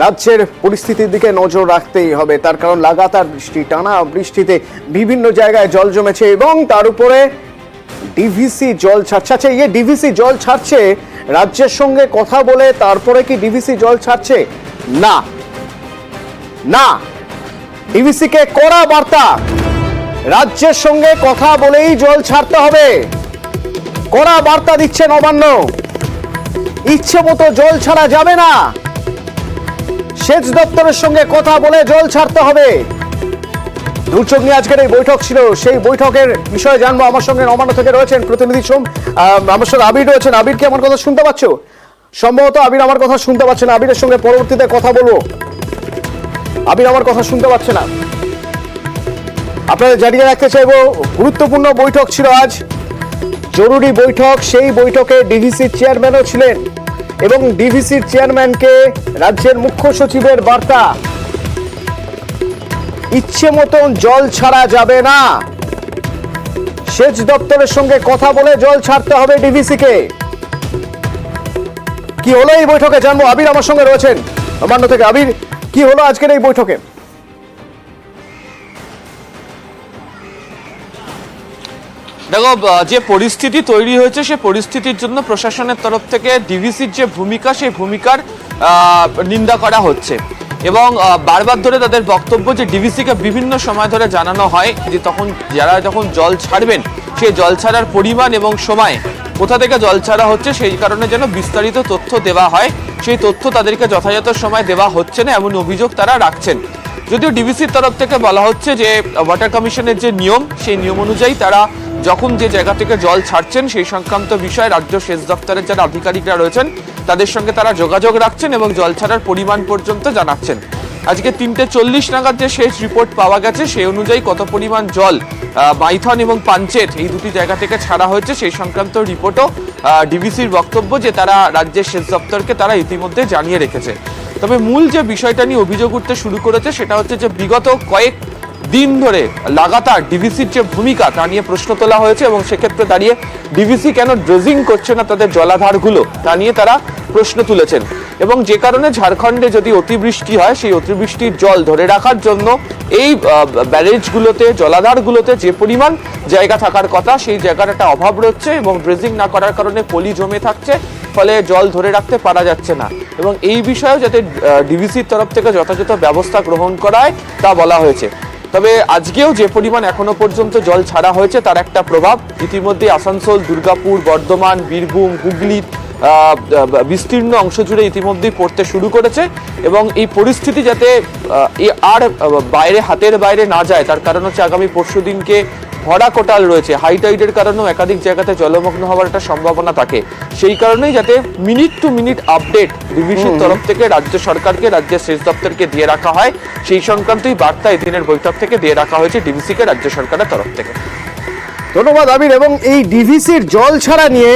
রাজ্যের পরিস্থিতির দিকে নজর রাখতেই হবে, তার কারণ লাগাতার বৃষ্টি, টানা বৃষ্টিতে বিভিন্ন জায়গায় জল জমেছে এবং তার উপরে ডিভিসি জল ছাড়ছে। আচ্ছা, ডিভিসি জল ছাড়ছে, রাজ্যের সঙ্গে কথা বলে তারপরে কি ডিভিসি জল ছাড়ছে? না না, ডিভিসি কে কড়া বার্তা, রাজ্যের সঙ্গে কথা বলেই জল ছাড়তে হবে, কড়া বার্তা দিচ্ছে নবান্ন। ইচ্ছে মতো জল ছাড়া যাবে না, সেচ দপ্তরের সঙ্গে কথা বলে জল ছাড়তে হবে। দুর্যোগ নিয়ে আজকের এই বৈঠক ছিল, সেই বৈঠকের বিষয়ে জানবো। আমার সঙ্গে নবান্ন থেকে রয়েছেন প্রতিনিধি আমার সঙ্গে আবির রয়েছেন। আবির, কি আমার কথা শুনতে পাচ্ছ? সম্ভবত আবির আমার কথা শুনতে পাচ্ছে না, আবিরের সঙ্গে পরবর্তীতে কথা বলবো। আবির আমার কথা শুনতে পাচ্ছে না। আপনাদের জানিয়ে রাখতে চাইবো, গুরুত্বপূর্ণ বৈঠক ছিল আজ, জরুরি বৈঠক। সেই বৈঠকে ডিভিসির চেয়ারম্যানও ছিলেন এবং ডিভিসির চেয়ারম্যানকে রাজ্যের মুখ্য সচিবের বার্তা, ইচ্ছে মতন জল ছাড়া যাবে না, সেচ দপ্তরের সঙ্গে কথা বলে জল ছাড়তে হবে ডিভিসিকে। কি হলো এই বৈঠকে জানবো। আবির আমার সঙ্গে রয়েছেন নবান্ন থেকে। আবির, কি হলো আজকের এই বৈঠকে? দেখো, যে পরিস্থিতি তৈরি হয়েছে সে পরিস্থিতির জন্য প্রশাসনের তরফ থেকে ডিভিসির যে ভূমিকা, সেই ভূমিকার নিন্দা করা হচ্ছে এবং বারবার ধরে তাদের বক্তব্য যে ডিভিসিকে বিভিন্ন সময় ধরে জানানো হয় যে যখন জল ছাড়বেন সেই জল ছাড়ার পরিমাণ এবং সময়, কোথা থেকে জল ছাড়া হচ্ছে, সেই কারণে যেন বিস্তারিত তথ্য দেওয়া হয়। সেই তথ্য তাদেরকে যথাযথ সময় দেওয়া হচ্ছে না, এমন অভিযোগ তারা রাখছেন। যদিও ডিভিসির তরফ থেকে বলা হচ্ছে যে ওয়াটার কমিশনের যে নিয়ম, সেই নিয়ম অনুযায়ী তারা যখন যে জায়গা থেকে জল ছাড়ছেন সেই সংক্রান্ত বিষয়ে রাজ্য সেচ দপ্তরের যারা আধিকারিকরা রয়েছেন তাদের সঙ্গে তারা যোগাযোগ রাখছেন এবং জল ছাড়ার পরিমাণ পর্যন্ত জানাচ্ছেন। আজকে 3:40 নাগাদ যে শেষ রিপোর্ট পাওয়া গেছে সেই অনুযায়ী কত পরিমাণ জল মাইথন এবং পাঞ্চেত এই দুটি জায়গা থেকে ছাড়া হয়েছে সেই সংক্রান্ত রিপোর্টও ডিভিসির বক্তব্য যে তারা রাজ্যের সেচ দপ্তরকে তারা ইতিমধ্যে জানিয়ে রেখেছে। তবে মূল যে বিষয়টা নিয়ে অভিযোগ উঠতে শুরু করেছে সেটা হচ্ছে যে বিগত কয়েক দিন ধরে লাগাতার ডিভিসির যে ভূমিকা তা নিয়ে প্রশ্ন তোলা হয়েছে এবং সেক্ষেত্রে দাঁড়িয়ে ডিভিসি কেন ড্রেজিং করছে না তাদের জলাধারগুলো তা নিয়ে তারা প্রশ্ন তুলেছেন এবং যে কারণে ঝাড়খণ্ডে যদি অতিবৃষ্টি হয় সেই অতিবৃষ্টির জল ধরে রাখার জন্য এই ব্যারেজগুলোতে, জলাধারগুলোতে যে পরিমাণ জায়গা থাকার কথা সেই জায়গার একটা অভাব রয়েছে এবং ড্রেজিং না করার কারণে পলি জমে থাকছে, ফলে জল ধরে রাখতে পারা যাচ্ছে না এবং এই বিষয়েও যাতে ডিভিসির তরফ থেকে যথাযথ ব্যবস্থা গ্রহণ করা হয় তা বলা হয়েছে। তবে আজকেও যে পরিমাণ এখনো পর্যন্ত জল ছাড়া হয়েছে তার একটা প্রভাব ইতিমধ্যে আসানসোল, দুর্গাপুর, বর্ধমান, বীরভূম, হুগলি বিস্তীর্ণ অংশ জুড়ে ইতিমধ্যেই পড়তে শুরু করেছে এবং এই পরিস্থিতি যাতে আর হাতের বাইরে না যায় তার কারণ হচ্ছে আগামী পরশুদিনকে ভরা কোটাল রয়েছে, হাই টাইডের কারণেও একাধিক জায়গাতে জলমগ্ন হওয়ার একটা সম্ভাবনা থাকে। সেই কারণেই যাতে মিনিট টু মিনিট আপডেট ডিভিসির তরফ থেকে রাজ্য সরকারকে, রাজ্যের সেচ দপ্তরকে দিয়ে রাখা হয়, সেই সংক্রান্তই বার্তা এদিনের বৈঠক থেকে দিয়ে রাখা হয়েছে ডিভিসিকে রাজ্য সরকারের তরফ থেকে। ধন্যবাদ আবির। এবং এই ডিভিসির জল ছাড়া নিয়ে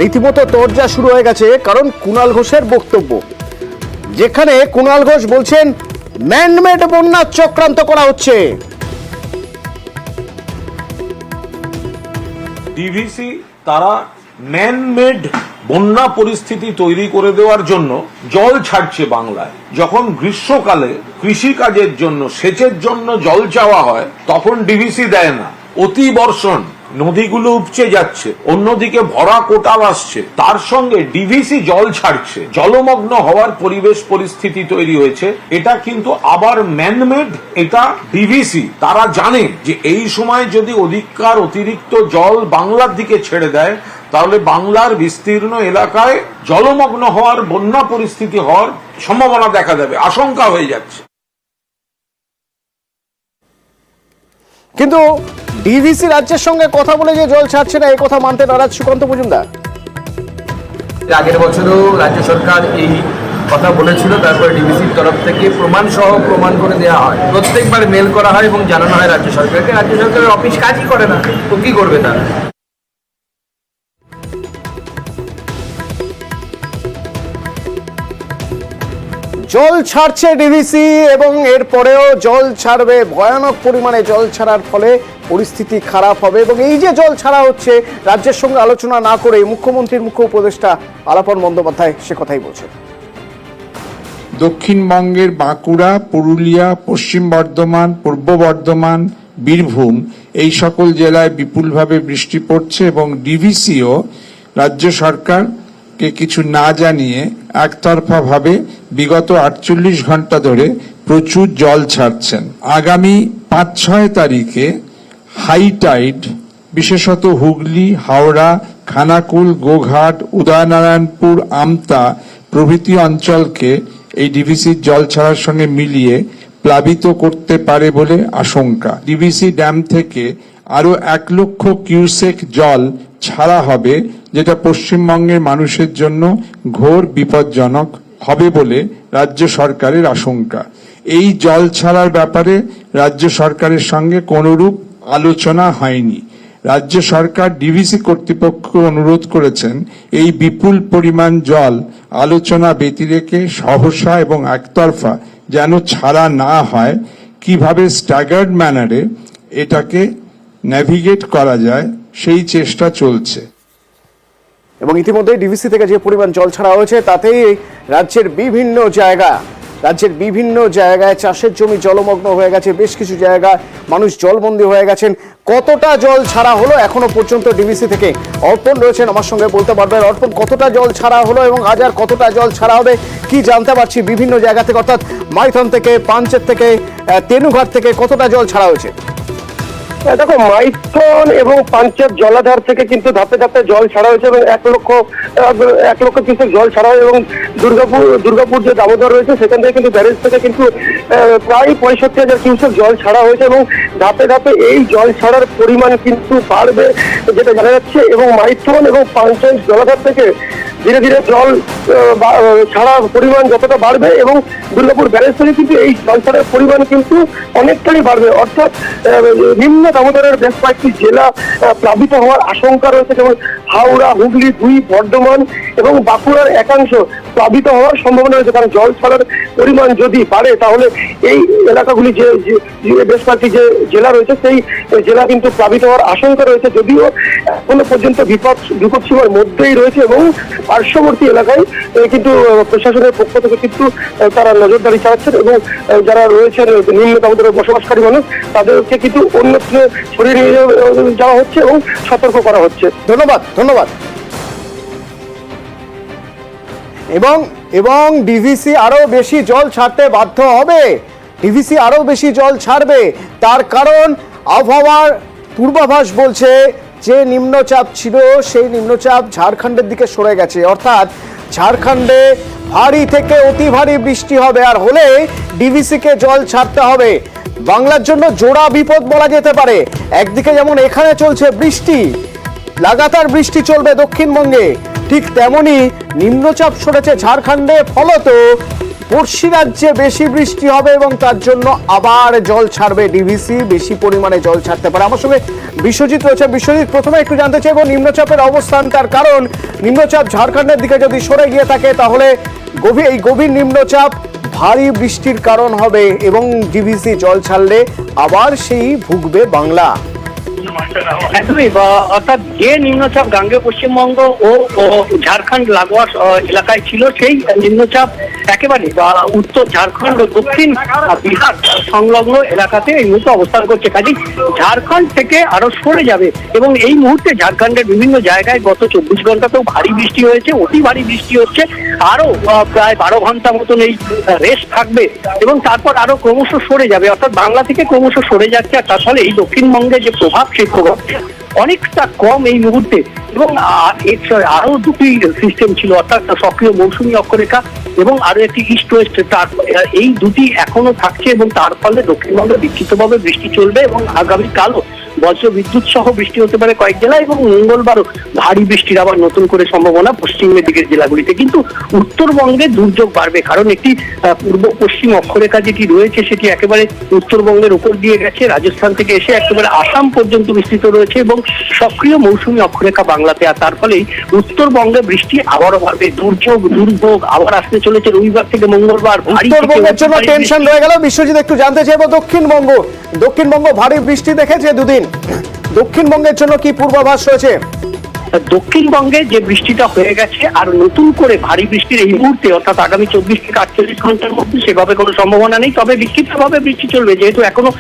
রীতিমতো তোড়জোড় শুরু হয়ে গেছে, কারণ কুণাল ঘোষের বক্তব্য, যেখানে কুণাল ঘোষ বলছেন ম্যানমেড বন্যা চক্রান্ত করা হচ্ছে। ডিভিসি তারা ম্যানমেড বন্যা পরিস্থিতি তৈরি করে দেওয়ার জন্য জল ছাড়ছে বাংলায়। যখন গ্রীষ্মকালে কৃষিকাজের জন্য, সেচের জন্য জল চাওয়া হয় তখন ডিভিসি দেয় না। অতি বর্ষণ, নদীগুলো উপচে যাচ্ছে, অন্যদিকে ভরা কোটাল আসছে, তার সঙ্গে ডিভিসি জল ছাড়ছে, জলমগ্ন হওয়ার পরিবেশ পরিস্থিতি তৈরি হয়েছে। এটা কিন্তু আবার ম্যানমেড, এটা ডিভিসি তারা জানে যে এই সময় যদি অতিরিক্ত জল বাংলার দিকে ছেড়ে দেয় তাহলে বাংলার বিস্তীর্ণ এলাকায় জলমগ্ন হওয়ার, বন্যা পরিস্থিতি হওয়ার সম্ভাবনা দেখা দেবে, আশঙ্কা হয়ে যাচ্ছে। কিন্তু ডিভিসি রাজ্যের সঙ্গে কথা বলে যে জল ছাড়ছে না, এই কথা মানতে নারাজ সুকান্ত মজুমদার। আগের বছরও রাজ্য সরকার এই কথা বলেছিল, তারপরে ডিভিসির তরফ থেকে প্রমাণ সহ প্রমাণ করে দেওয়া হয়, প্রত্যেকবার মেল করা হয় এবং জানানো হয় রাজ্য সরকারকে। রাজ্য সরকারের অফিস কাজই করে না, তো কি করবে তারা? জল ছাড়ছে ডিভিসি এবং এরপরেও জল ছাড়বে, ভয়ানক পরিমাণে জল ছাড়ার ফলে পরিস্থিতি খারাপ হবে এবং এই যে জল ছাড়া হচ্ছে রাজ্যের সঙ্গে আলোচনা না করে মুখ্যমন্ত্রীর মুখ্য উপদেষ্টা আলাপন বন্দ্যোপাধ্যায় সে কথাই বলছেন। দক্ষিণবঙ্গের বাঁকুড়া, পুরুলিয়া, পশ্চিম বর্ধমান, পূর্ব বর্ধমান, বীরভূম এই সকল জেলায় বিপুলভাবে বৃষ্টি পড়ছে এবং ডিভিসিও রাজ্য সরকারকে কিছু না জানিয়ে একতরফা ভাবে বিগত 48 ঘন্টা ধরে প্রচুর জল ছাড়ছেন। আগামী 5-6 তারিখে হাই টাইড বিশেষত হুগলি, হাওড়া, খানাকুল, গোঘাট, উদয়নারায়ণপুর, আমতা প্রভৃতি অঞ্চলকে এই ডিভিসির জল ছাড়ার সঙ্গে মিলিয়ে প্লাবিত করতে পারে বলে আশঙ্কা। ডিভিসি ড্যাম থেকে আরো 1 লক্ষ কিউসেক জল ছাড়া হবে, যেটা পশ্চিমবঙ্গের মানুষের জন্য ঘোর বিপজ্জনক হবে বলে রাজ্য সরকারের আশঙ্কা। এই জল ছাড়ার ব্যাপারে রাজ্য সরকারের সঙ্গে কোনরূপ আলোচনা হয়নি। রাজ্য সরকার ডিভিসি কর্তৃপক্ষকে অনুরোধ করেছেন এই বিপুল পরিমাণ জল আলোচনা ব্যতিরেকে সহসা এবং একতরফা যেন ছাড়া না হয়, কিভাবে স্ট্যাগার্ড ম্যানারে এটাকে নেভিগেট করা যায় সেই চেষ্টা চলছে। এবং ইতিমধ্যে ডিভিসি থেকে যে পরিমাণ জল ছাড়া হয়েছে তাতেই রাজ্যের বিভিন্ন জায়গায় চাষের জমি জলমগ্ন হয়ে গেছে, বেশ কিছু জায়গায় মানুষ জলবন্দী হয়ে গেছেন। কতটা জল ছাড়া হলো এখনো পর্যন্ত ডিভিসি থেকে? অর্পণ রয়েছেন আমার সঙ্গে, বলতে পারবেন অর্পণ কতটা জল ছাড়া হলো এবং আজ আর কতটা জল ছাড়া হবে কি জানতে পারছি বিভিন্ন জায়গা থেকে, অর্থাৎ মাইথন থেকে, পাঞ্চেত থেকে, তেনুঘাট থেকে কতটা জল ছাড়া হয়েছে? দেখো, মাইথন এবং পাঞ্চেত জলাধার থেকে কিন্তু ধাপে ধাপে জল ছাড়া হয়েছে এবং 1 লক্ষ কিউসেক জল ছাড়া হয় এবং দুর্গাপুর যে দামোদর রয়েছে সেখান থেকে কিন্তু ব্যারেজ থেকে কিন্তু প্রায় 65,000 কিউসেক জল ছাড়া হয়েছে এবং ধাপে ধাপে এই জল ছাড়ার পরিমাণ কিন্তু বাড়বে যেটা জানা যাচ্ছে। এবং মাইথন এবং পাঞ্চেত জলাধার থেকে ধীরে ধীরে জল ছাড়ার পরিমাণ যতটা বাড়বে এবং দুর্গাপুর ব্যারেজ থেকে কিন্তু এই জল ছাড়ার পরিমাণ কিন্তু অনেকটাই বাড়বে, অর্থাৎ নিম্ন দামোদরের বেশ কয়েকটি জেলা প্লাবিত হওয়ার আশঙ্কা রয়েছে, যেমন হাওড়া, হুগলি, বর্ধমান এবং বাঁকুড়ার একাংশ প্লাবিত হওয়ার সম্ভাবনা রয়েছে। কারণ জল ছাড়ার পরিমাণ যদি বাড়ে তাহলে এই এলাকাগুলি যে বেশ কয়েকটি যে জেলা রয়েছে সেই জেলা কিন্তু প্লাবিত হওয়ার আশঙ্কা রয়েছে, যদিও এখনো পর্যন্ত বিপদ সীমার মধ্যেই রয়েছে এবং পার্শ্ববর্তী এলাকায় কিন্তু প্রশাসনের পক্ষ থেকে কিন্তু তারা নজরদারি চালাচ্ছেন এবং যারা রয়েছেন নিম্ন দামোদরে বসবাসকারী মানুষ তাদেরকে কিন্তু অন্যত্র সরিয়ে নিয়ে যাওয়া হচ্ছে এবং সতর্ক করা হচ্ছে। ধন্যবাদ। এবং ডিভিসি আরো বেশি জল ছাড়তে বাধ্য হবে, ডিভিসি আরো বেশি জল ছাড়বে। তার কারণ আবহাওয়ার পূর্বাভাস বলছে যে নিম্নচাপ ছিল সেই নিম্নচাপ ঝাড়খণ্ডের দিকে সরে গেছে, অর্থাৎ ঝাড়খণ্ডে ভারী থেকে অতি ভারী বৃষ্টি হবে, আর হলে ডিভিসি কে জল ছাড়তে হবে। বাংলার জন্য জোড়া বিপদ বলা যেতে পারে। একদিকে যেমন এখানে চলছে বৃষ্টি, লাগাতার বৃষ্টি চলবে দক্ষিণবঙ্গে, ঠিক তেমনি নিম্নচাপ সরেছে ঝাড়খণ্ডে, ফলত পড়শি রাজ্যে বেশি বৃষ্টি হবে এবং তার জন্য আবার জল ছাড়বে ডিভিসি, বেশি পরিমাণে জল ছাড়তে পারে। আমার সঙ্গে বিশ্বজিৎ রয়েছে। বিশ্বজিৎ, প্রথমে একটু জানতে চাইব নিম্নচাপের অবস্থান, তার কারণ নিম্নচাপ ঝাড়খণ্ডের দিকে যদি সরে গিয়ে থাকে তাহলে এই গভীর নিম্নচাপ ভারী বৃষ্টির কারণ হবে এবং ডিভিসি জল ছাড়লে আবার সেই ভুগবে বাংলা। একদমই, অর্থাৎ যে নিম্নচাপ গাঙ্গেয় পশ্চিমবঙ্গ ও ঝাড়খণ্ড লাগোয়া এলাকায় ছিল সেই নিম্নচাপ একেবারে উত্তর ঝাড়খণ্ড ও দক্ষিণ বিহার সংলগ্ন এলাকাতে এই মুহূর্তে অবস্থান করছে। কাজেই ঝাড়খণ্ড থেকে আরো সরে যাবে এবং এই মুহূর্তে ঝাড়খণ্ডের বিভিন্ন জায়গায় গত 24 ঘন্টাতেও ভারী বৃষ্টি হয়েছে, অতি ভারী বৃষ্টি হচ্ছে, আরো প্রায় 12 ঘন্টা মতন এই রেস্ট থাকবে এবং তারপর আরো ক্রমশ সরে যাবে, অর্থাৎ বাংলা থেকে ক্রমশ সরে যাচ্ছে। আর তার ফলে এই দক্ষিণবঙ্গে যে প্রভাব সেই প্রভাব অনেকটা কম এই মুহূর্তে। এবং আরো দুটি সিস্টেম ছিল, অর্থাৎ সক্রিয় মৌসুমী অক্ষরেখা এবং আরো একটি ইস্ট ওয়েস্ট, এই দুটি এখনো থাকছে এবং তার ফলে দক্ষিণবঙ্গে বিক্ষিপ্তভাবে বৃষ্টি চলবে এবং আগামীকালও বজ্র বিদ্যুৎ সহ বৃষ্টি হতে পারে কয়েক জেলায় এবং মঙ্গলবারও ভারী বৃষ্টির আবার নতুন করে সম্ভাবনা পশ্চিমের দিকের জেলাগুলিতে। কিন্তু উত্তরবঙ্গে দুর্যোগ বাড়বে, কারণ একটি পূর্ব পশ্চিম অক্ষরেখা যেটি রয়েছে সেটি একেবারে উত্তরবঙ্গের উপর দিয়ে গেছে, রাজস্থান থেকে এসে একেবারে আসাম পর্যন্ত বিস্তৃত রয়েছে এবং সক্রিয় মৌসুমী অক্ষরেখা বাংলাতে। আর তার ফলেই উত্তরবঙ্গে বৃষ্টি আবারও বাড়বে, দুর্ভোগ আবার আসতে চলেছে রবিবার থেকে মঙ্গলবার। উত্তরবঙ্গের জন্য টেনশন রয়ে গেল। বিশ্বজিৎ, একটু জানতে চাইবো দক্ষিণবঙ্গ ভারী বৃষ্টি দেখেছে দুদিন, দক্ষিণবঙ্গের জন্য কি পূর্বাভাস রয়েছে? দক্ষিণবঙ্গে যে বৃষ্টিটা হয়ে গেছে আর নতুন করে ভারী বৃষ্টির এই মুহূর্তে অর্থাৎ আগামী 24 থেকে 48 ঘন্টার মধ্যে সেভাবে কোনো সম্ভাবনা নেই। তবে বিক্ষিপ্তভাবে বৃষ্টি চলবে, যেহেতু এখনো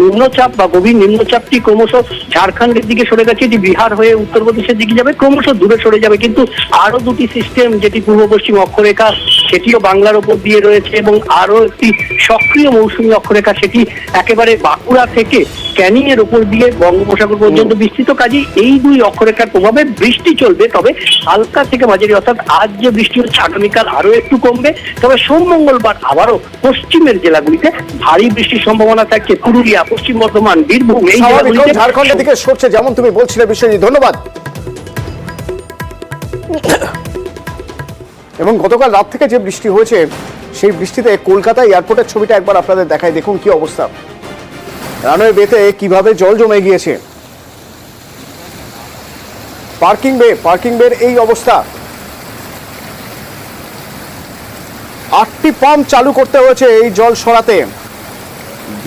নিম্নচাপ বা গভীর নিম্নচাপটি ক্রমশ ঝাড়খণ্ডের দিকে সরে গেছে, এটি বিহার হয়ে উত্তরপ্রদেশের দিকে যাবে, ক্রমশ দূরে সরে যাবে। কিন্তু আরো দুটি সিস্টেম, যেটি পূর্ব পশ্চিম অক্ষরেখা, সেটিও বাংলার ওপর দিয়ে রয়েছে, এবং আরো একটি সক্রিয় মৌসুমী অক্ষরেখা, সেটি একেবারে বাঁকুড়া থেকে ক্যানিং এর উপর দিয়ে বঙ্গোপসাগর পর্যন্ত বিস্তৃত। কাজে এই দুই অক্ষরেখার প্রভাবে বৃষ্টি চলবে, তবে হালকা থেকে মাঝারি, অর্থাৎ আজ যে বৃষ্টি হচ্ছে আগামীকাল আরো একটু কমবে। তবে সোম মঙ্গলবার আবারও পশ্চিমের জেলাগুলিতে ভারী বৃষ্টির সম্ভাবনা থাকছে। পুরুলিয়া, পশ্চিম বর্ধমান, বীরভূম এই জেলাগুলিতে ঝাড়খণ্ডের দিকে সরছে, যেমন তুমি বলছিলে বিশ্বজিৎ, ধন্যবাদ। এবং গতকাল রাত থেকে যে বৃষ্টি হয়েছে, সেই বৃষ্টিতে কলকাতা এয়ারপোর্টের ছবিটা একবার আপনাদের দেখাই, দেখুন কি অবস্থা। রানওয়ে বেতে কিভাবে জল জমে গিয়েছে, পার্কিং বের এই অবস্থা। 8টি পাম্প চালু করতে হয়েছে এই জল সরাতে।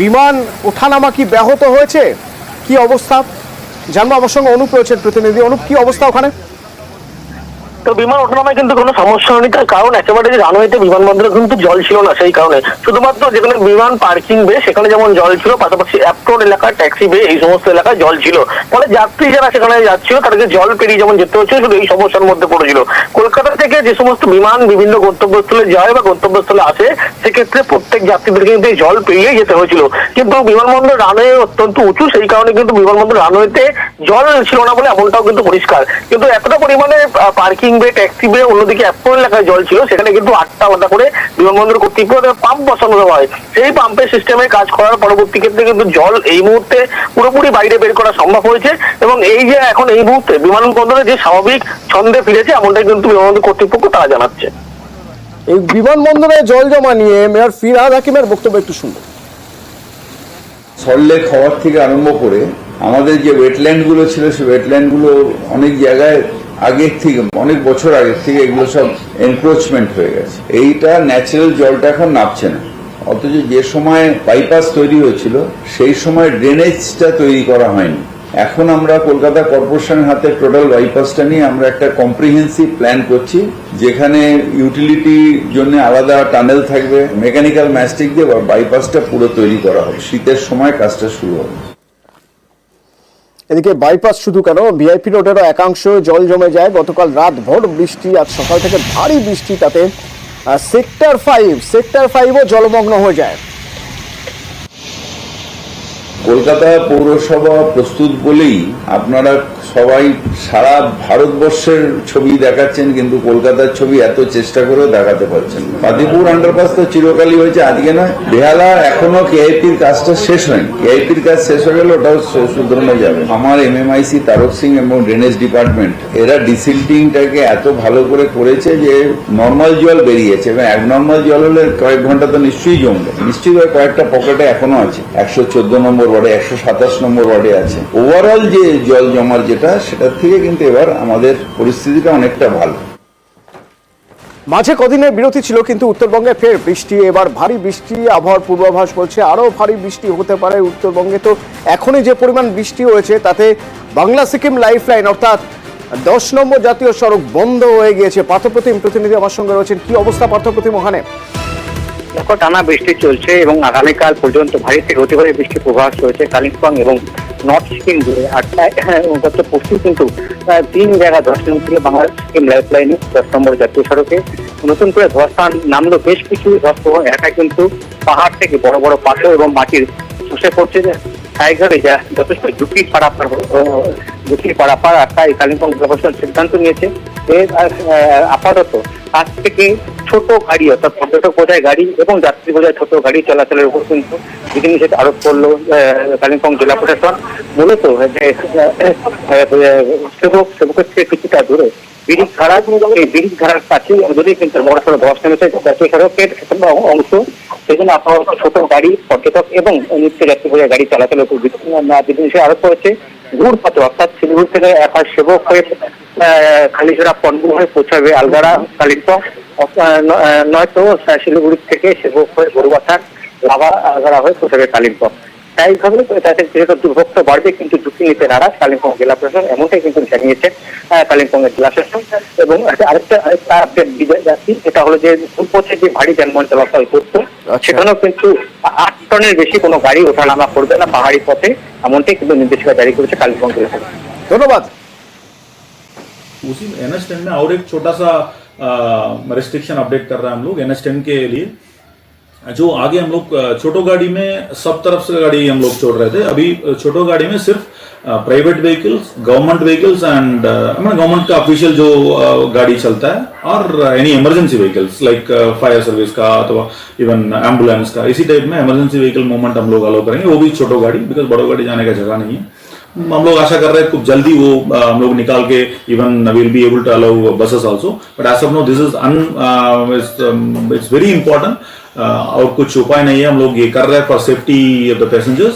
বিমান ওঠানামা কি ব্যাহত হয়েছে, কি অবস্থা জানবো। আমার সঙ্গে অনুপ রয়েছেন প্রতিনিধি। অনুপ, কি অবস্থা ওখানে? তো বিমান ওঠানামায় কিন্তু কোনো সমস্যা হয়নি, তার কারণ একেবারে যে রানওয়েতে বিমানবন্দরে কিন্তু জল ছিল না, সেই কারণে শুধুমাত্র যেখানে বিমান পার্কিং বে সেখানে যেমন জল ছিল, পাশাপাশি অ্যাপ্রন এলাকা, ট্যাক্সি বে, এই সমস্ত এলাকায় জল ছিল। ফলে যাত্রী যারা সেখানে যাচ্ছিল তাদেরকে জল পেরিয়ে যেমন যেতে হচ্ছিল, শুধু এই সমস্যার মধ্যে পড়েছিল। কলকাতা থেকে যে সমস্ত বিমান বিভিন্ন গন্তব্যস্থলে যায় বা গন্তব্যস্থলে আসে, সেক্ষেত্রে প্রত্যেক যাত্রীদেরকে কিন্তু এই জল পেরিয়ে যেতে হয়েছিল। কিন্তু বিমানবন্দর রানওয়ে অত্যন্ত উঁচু, সেই কারণে কিন্তু বিমানবন্দর রানওয়েতে জল ছিল না বলে এমনটাও কিন্তু পরিষ্কার। কিন্তু এতটা পরিমাণে পার্কিং বে, ট্যাক্সি বে, অন্যদিকে অ্যাপ্রন এলাকায় জল ছিল, সেখানে কিন্তু 8টা আলাদা করে বিমানবন্দর কর্তৃপক্ষ পাম্প বসানো দেওয়া হয়। সেই পাম্পের সিস্টেমে কাজ করার পরবর্তী ক্ষেত্রে কিন্তু জল এই মুহূর্তে পুরোপুরি বাইরে বের করা সম্ভব হয়েছে, এবং এই যে এখন এই মুহূর্তে বিমানবন্দরে যে স্বাভাবিক ছন্দে ফিরেছে, এমনটাই কিন্তু বিমানবন্দর কর্তৃপক্ষ তারা জানাচ্ছে। এই বিমানবন্দরে জল জমা নিয়ে মেয়র ফিরহাদ হাকিমের বক্তব্য একটু শুনবো। সল্টলেক হওয়ার থেকে আরম্ভ করে আমাদের যে ওয়েটল্যান্ড গুলো ছিল, সেই ওয়েটল্যান্ড গুলো অনেক জায়গায় আগের থেকে, অনেক বছর আগের থেকে এগুলো সব এনক্রোচমেন্ট হয়ে গেছে। এইটা ন্যাচারাল জলটা এখন নামছে না। অথচ যে সময় বাইপাস তৈরি হয়েছিল, সেই সময় ড্রেনেজটা তৈরি করা হয়নি। এখন আমরা কলকাতা কর্পোরেশনের হাতে টোটাল বাইপাসটা নিয়ে আমরা একটা কম্প্রিহেন্সিভ প্ল্যান করছি, যেখানে ইউটিলিটি জন্য আলাদা টানেল থাকবে, মেকানিক্যাল ম্যাস্টিক দিয়ে বাইপাসটা পুরো তৈরি করা হবে। শীতের সময় কাজটা শুরু হবে। এদিকে বাইপাস শুধু কেন, ভিআইপি রোডেরও একাংশ জল জমে যায়। গতকাল রাত ভোর বৃষ্টি, আজ সকাল থেকে ভারী বৃষ্টি, তাতে সেক্টর 5ও জলমগ্ন হয়ে যায়। কলকাতা পৌরসভা প্রস্তুত বলেই আপনারা সবাই সারা ভারতবর্ষের ছবি দেখাচ্ছেন, কিন্তু কলকাতার ছবি এত চেষ্টা করেও দেখাতে পারছেন না। ফাতিপুর আন্ডারপাস তো চিরকালই হয়েছে, আজকে নয়। বেহালা এখনো কেআইপির কাজটা শেষ হয়নি। কেআইপির কাজ শেষ হয়ে গেলে ওটাও শুধরানো যাবে। আমার এমএমআইসি, তারক সিং এবং ড্রেনেজ ডিপার্টমেন্ট এরা ডিসিল্টিংটাকে এত ভালো করে করেছে যে নর্মাল জল বেরিয়েছে, এবং অ্যাবনর্মাল জল হলে কয়েক ঘন্টা তো নিশ্চয়ই জমবে। নিশ্চয়ই কয়েকটা পকেটে এখনো আছে, 114 নম্বর ওয়ার্ডে, 127 নম্বর ওয়ার্ডে আছে। ওভারঅল যে জল জমার সেটার থেকে কিন্তু এবার আমাদের পরিস্থিতিটা অনেকটা ভালো। মাঝে কদিনের বিরতি ছিল, কিন্তু উত্তরবঙ্গে ফের বৃষ্টি, এবার ভারী বৃষ্টি। আবহাওয়ার পূর্বাভাস বলছে আরো ভারী বৃষ্টি হতে পারে উত্তরবঙ্গে। তো এখনই যে পরিমাণ বৃষ্টি হয়েছে, তাতে বাংলা সিকিম লাইফলাইন অর্থাৎ 10 নম্বর জাতীয় সড়ক বন্ধ হয়ে গিয়েছে। পার্থপ্রতিম প্রতিনিধি আমার সঙ্গে রয়েছেন, কি অবস্থা পার্থপ্রতিম ওখানে? দেখো, টানা বৃষ্টি চলছে এবং আগামীকাল পর্যন্ত ভারী থেকে অতি ভারী বৃষ্টির পূর্বাভাস রয়েছে কালিম্পং এবং নর্থ সিকিম জুড়ে। আর গত পরশু কিন্তু 3 জায়গায় ধর্ষণ ছিল বাংলা সিকিম লাইফলাইনে 10 নম্বর জাতীয় সড়কে। নতুন করে ধর্ষণ নামলো, বেশ কিছু ধর্ষণ এলাকায় কিন্তু পাহাড় থেকে বড় বড় পাথর এবং মাটির খসে পড়ছে টাইগারে, যা যথেষ্ট ঝুঁকি পারাপার। আর তাই কালিম্পং প্রশাসন সিদ্ধান্ত নিয়েছে যে আপাতত আজ থেকে ছোট গাড়ি, অর্থাৎ পর্যটক বোঝায় গাড়ি এবং যাত্রী বোঝায় ছোট গাড়ি চলাচলের উপর কিন্তু বিধিনিষেধ আরোপ করলো কালিম্পং জেলা প্রশাসন। মূলত সেবকের থেকে কিছুটা দূরে ব্রিজ ধারার কাছে যদি কিন্তু বড় সড়ো ধস নেমেছে জাতীয় সড়কের অংশ, সেজন্য আপাতত ছোট গাড়ি, পর্যটক এবং নিত্য যাত্রী বোঝায় গাড়ি চলাচলের উপর বিধিনিষেধ আরোপ করেছে। ঘুরপথে, অর্থাৎ শিলিগুড়ি থেকে এক সেবক হয়ে খালিছড়া পন্ডু হয়ে পৌঁছাবে আলগাড়া কালিম্পং, নয়তো শিলিগুড়ি থেকে সেবক হয়ে গরুবাথার লাভা আলগাড়া হয়ে পৌঁছাবে কালিম্পং। স্বাভাবিকভাবে তাদের যেহেতু দুর্ভোগটা বাড়বে, কিন্তু ঝুঁকি নিতে নারাজ কালিম্পং জেলা প্রশাসন, এমনটাই কিন্তু জানিয়েছে কালিম্পংয়ের জেলা শাসক। এবং আরেকটা আপডেট বিজয় যাচ্ছি, এটা হলো যে পথে যে ভারী যানবাহন চলাচল করতো সেখানেও কিন্তু 8 টনের বেশি কোনো গাড়ি ওঠানামা করবে না পাহাড়ি পথে, এমনটাই কিন্তু নির্দেশিকা জারি করেছে কালিম্পং জেলা শাসক। ধন্যবাদ। उसी NH10 में और एक छोटा सा रिस्ट्रिक्शन अपडेट कर रहे हैं हम लोग NH10 के लिए। जो आगे हम लोग छोटो गाड़ी में सब तरफ से गाड़ी हम लोग छोड़ रहे थे, अभी छोटो गाड़ी में सिर्फ private vehicles, government vehicles and government का ऑफिशियल जो गाड़ी चलता है और any emergency vehicles like fire service का अथवा इवन एम्बुलेंस का, इसी टाइप में इमरजेंसी व्हीकल मूवमेंट हम लोग अलाउ करेंगे, वो भी छोटो गाड़ी, बिकॉज बड़ो गाड़ी जाने का जगह नहीं है। हम लोग आशा कर रहे हैं खूब जल्दी वो हम लोग निकाल के even will be able to allow buses also, but as of now this is it's very important और कुछ उपाय नहीं है, हम लोग ये कर रहे हैं for safety of the passengers.